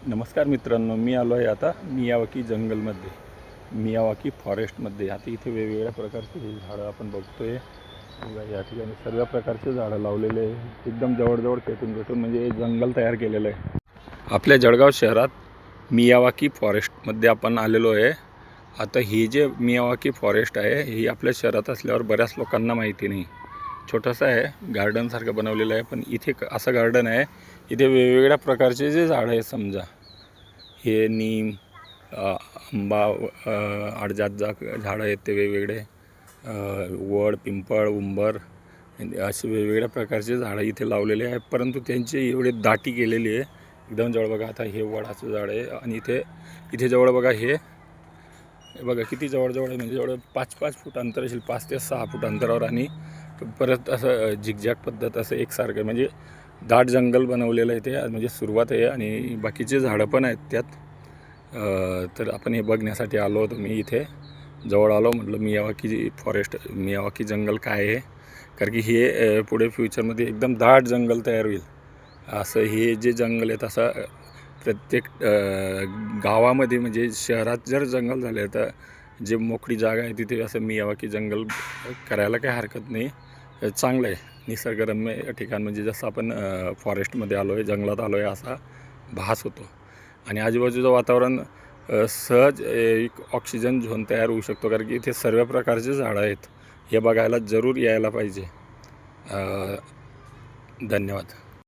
नमस्कार मित्रांनो, मी आलो आहे आता मियावाकी जंगलमध्ये, मियावाकी फॉरेस्टमध्ये. आता इथे वेगवेगळ्या प्रकारचे झाडं आपण बघतोय. या ठिकाणी सर्व प्रकारचे झाडं लावलेले आहे, एकदम जवळजवळ भेटून म्हणजे जंगल तयार केलेलं आहे. आपल्या जळगाव शहरात मियावाकी फॉरेस्टमध्ये आपण आलेलो आहे. आता ही जे मियावाकी फॉरेस्ट आहे ही आपल्या शहरात असल्यावर बऱ्याच लोकांना माहिती नाही. छोटंसं आहे, गार्डनसारखं बनवलेलं आहे, पण इथे असं गार्डन आहे. इथे वेगवेगळ्या प्रकारचे जे झाडं आहे, समजा हे नीम, आंबा, अडजात झाडं आहेत ते वेगवेगळे, वड, पिंपळ, उंबर असे वेगवेगळ्या प्रकारचे झाडं इथे लावलेले आहे. परंतु त्यांची एवढी दाटी केलेली आहे. एकदम जवळ बघा, आता हे वडाचं झाड आहे आणि इथे जवळ बघा, हे बघा किती जवळजवळ आहे. म्हणजे जवळ 5-5 फूट अंतर असेल, 5 ते 6 फूट अंतरावर. आणि परत असं झिगझॅग पद्धत, असं एकसारखं म्हणजे दाट जंगल बनवलेलं आहे ते. म्हणजे सुरुवात आहे आणि बाकीचे झाडं पण आहेत त्यात. तर आपण हे बघण्यासाठी आलो होतो. मी इथे जवळ आलो, म्हटलं मियावाकी फॉरेस्ट, मियावाकी जंगल काय आहे. कारण की हे पुढे फ्युचरमध्ये एकदम दाट जंगल तयार होईल. असं हे जे जंगल आहे तसं प्रत्येक गावामध्ये, म्हणजे शहरात जर जंगल झाले तर जे मोकळी जागा आहे तिथे असं मियावाकी जंगल करायला काही हरकत नाही. चांगलं आहे, निसर्गरम्य ठिकाण. म्हणजे जसं आपण फॉरेस्टमध्ये आलो आहे, जंगलात आलो आहे असा भास होतो. आणि आजूबाजूचं वातावरण सहज एक ऑक्सिजन झोन तयार होऊ शकतो. कारण की इथे सर्व प्रकारचे झाडं आहेत. हे बघायला जरूर यायला पाहिजे. धन्यवाद.